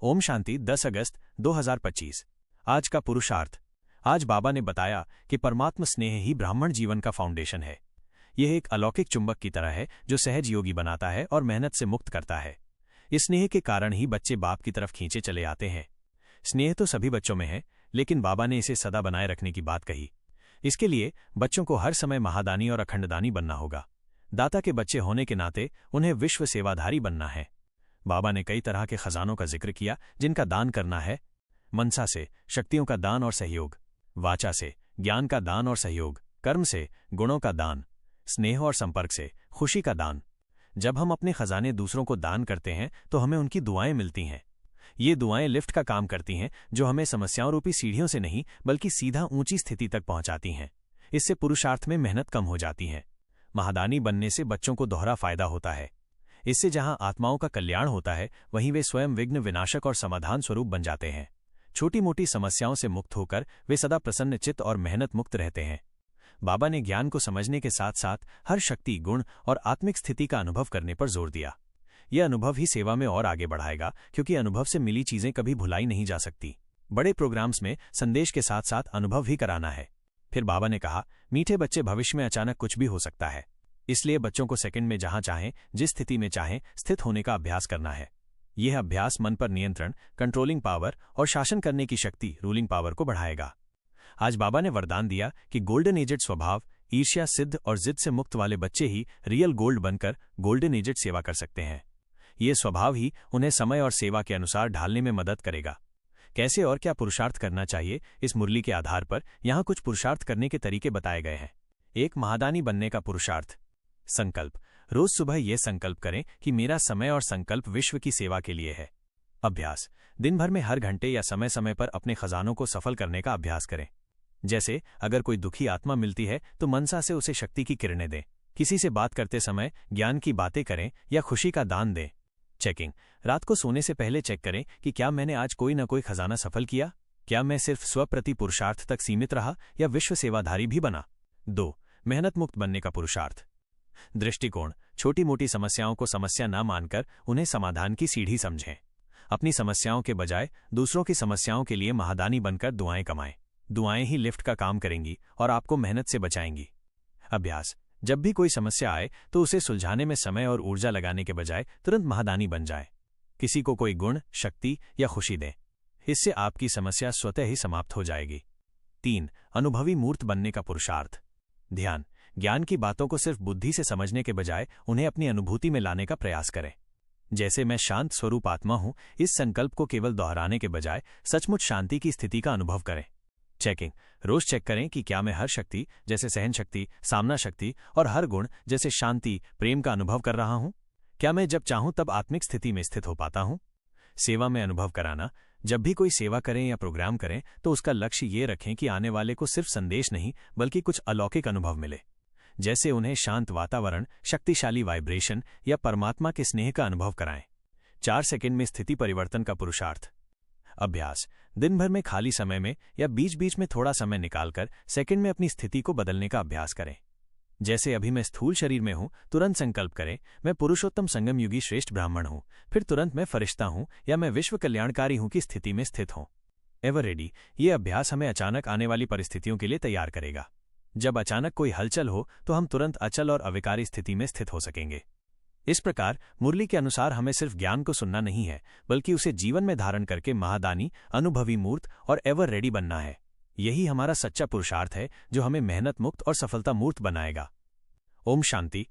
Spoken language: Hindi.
ओम शांति 10 अगस्त 2025। आज का पुरुषार्थ। आज बाबा ने बताया कि परमात्म स्नेह ही ब्राह्मण जीवन का फाउंडेशन है। यह एक अलौकिक चुंबक की तरह है जो सहज योगी बनाता है और मेहनत से मुक्त करता है। इस स्नेह के कारण ही बच्चे बाप की तरफ खींचे चले आते हैं। स्नेह तो सभी बच्चों में है, लेकिन बाबा ने इसे सदा बनाए रखने की बात कही। इसके लिए बच्चों को हर समय महादानी और अखंडदानी बनना होगा। दाता के बच्चे होने के नाते उन्हें विश्व सेवाधारी बनना है। बाबा ने कई तरह के खजानों का जिक्र किया जिनका दान करना है। मनसा से शक्तियों का दान और सहयोग, वाचा से ज्ञान का दान और सहयोग, कर्म से गुणों का दान, स्नेह और संपर्क से खुशी का दान। जब हम अपने खजाने दूसरों को दान करते हैं तो हमें उनकी दुआएं मिलती हैं। ये दुआएं लिफ्ट का काम करती हैं जो हमें समस्याओं रूपी सीढ़ियों से नहीं बल्कि सीधा ऊंची स्थिति तक पहुंचाती हैं। इससे पुरुषार्थ में मेहनत कम हो जाती है। महादानी बनने से बच्चों को दोहरा फायदा होता है। इससे जहां आत्माओं का कल्याण होता है वहीं वे स्वयं विघ्न विनाशक और समाधान स्वरूप बन जाते हैं। छोटी मोटी समस्याओं से मुक्त होकर वे सदा प्रसन्न चित्त और मेहनत मुक्त रहते हैं। बाबा ने ज्ञान को समझने के साथ साथ हर शक्ति, गुण और आत्मिक स्थिति का अनुभव करने पर जोर दिया। यह अनुभव ही सेवा में और आगे बढ़ाएगा, क्योंकि अनुभव से मिली चीजें कभी भुलाई नहीं जा सकती। बड़े प्रोग्राम्स में संदेश के साथ साथ अनुभव भी कराना है। फिर बाबा ने कहा, मीठे बच्चे, भविष्य में अचानक कुछ भी हो सकता है, इसलिए बच्चों को सेकंड में जहां चाहें, जिस स्थिति में चाहें, स्थित होने का अभ्यास करना है। यह अभ्यास मन पर नियंत्रण, कंट्रोलिंग पावर और शासन करने की शक्ति, रूलिंग पावर को बढ़ाएगा। आज बाबा ने वरदान दिया कि गोल्डन एजेड स्वभाव, ईर्ष्या, सिद्ध और जिद से मुक्त वाले बच्चे ही रियल गोल्ड बनकर गोल्डन एजेड सेवा कर सकते हैं। ये स्वभाव ही उन्हें समय और सेवा के अनुसार ढालने में मदद करेगा। कैसे और क्या पुरुषार्थ करना चाहिए, इस मुरली के आधार पर यहाँ कुछ पुरुषार्थ करने के तरीके बताए गए हैं। एक, महादानी बनने का पुरुषार्थ। संकल्प। रोज सुबह यह संकल्प करें कि मेरा समय और संकल्प विश्व की सेवा के लिए है। अभ्यास। दिन भर में हर घंटे या समय समय पर अपने खजानों को सफल करने का अभ्यास करें। जैसे अगर कोई दुखी आत्मा मिलती है तो मनसा से उसे शक्ति की किरणें दें। किसी से बात करते समय ज्ञान की बातें करें या खुशी का दान दें। चेकिंग। रात को सोने से पहले चेक करें कि क्या मैंने आज कोई न कोई खजाना सफल किया। क्या मैं सिर्फ स्वप्रति पुरुषार्थ तक सीमित रहा या विश्व सेवाधारी भी बना। 2. मेहनत मुक्त बनने का पुरुषार्थ। दृष्टिकोण। छोटी मोटी समस्याओं को समस्या न मानकर उन्हें समाधान की सीढ़ी समझें। अपनी समस्याओं के बजाय दूसरों की समस्याओं के लिए महादानी बनकर दुआएं कमाएं। दुआएं ही लिफ्ट का काम करेंगी और आपको मेहनत से बचाएंगी। अभ्यास। जब भी कोई समस्या आए तो उसे सुलझाने में समय और ऊर्जा लगाने के बजाय तुरंत महादानी बन जाए। किसी को कोई गुण, शक्ति या खुशी दें। इससे आपकी समस्या स्वतः ही समाप्त हो जाएगी। 3. अनुभवी मूर्त बनने का पुरुषार्थ। ध्यान। ज्ञान की बातों को सिर्फ बुद्धि से समझने के बजाय उन्हें अपनी अनुभूति में लाने का प्रयास करें। जैसे मैं शांत स्वरूप आत्मा हूं, इस संकल्प को केवल दोहराने के बजाय सचमुच शांति की स्थिति का अनुभव करें। चेकिंग। रोज चेक करें कि क्या मैं हर शक्ति जैसे सहन शक्ति, सामना शक्ति और हर गुण जैसे शांति, प्रेम का अनुभव कर रहा हूं। क्या मैं जब चाहूं तब आत्मिक स्थिति में स्थित हो पाता हूं। सेवा में अनुभव कराना। जब भी कोई सेवा करें या प्रोग्राम करें तो उसका लक्ष्य ये रखें कि आने वाले को सिर्फ संदेश नहीं बल्कि कुछ अलौकिक अनुभव मिले। जैसे उन्हें शांत वातावरण, शक्तिशाली वाइब्रेशन या परमात्मा के स्नेह का अनुभव कराएं। 4 सेकंड में स्थिति परिवर्तन का पुरुषार्थ। अभ्यास। दिन भर में खाली समय में या बीच बीच में थोड़ा समय निकालकर सेकंड में अपनी स्थिति को बदलने का अभ्यास करें। जैसे अभी मैं स्थूल शरीर में हूं, तुरंत संकल्प करें मैं पुरुषोत्तम संगम युगी श्रेष्ठ ब्राह्मण हूं। फिर तुरंत मैं फरिश्ता हूं या मैं विश्व कल्याणकारी हूं की स्थिति में स्थित हूं। Ever ready. ये अभ्यास हमें अचानक आने वाली परिस्थितियों के लिए तैयार करेगा। जब अचानक कोई हलचल हो तो हम तुरंत अचल और अविकारी स्थिति में स्थित हो सकेंगे। इस प्रकार मुरली के अनुसार हमें सिर्फ ज्ञान को सुनना नहीं है बल्कि उसे जीवन में धारण करके महादानी, अनुभवी मूर्त और एवर रेडी बनना है। यही हमारा सच्चा पुरुषार्थ है जो हमें मेहनत मुक्त और सफलता मूर्त बनाएगा। ओम शांति।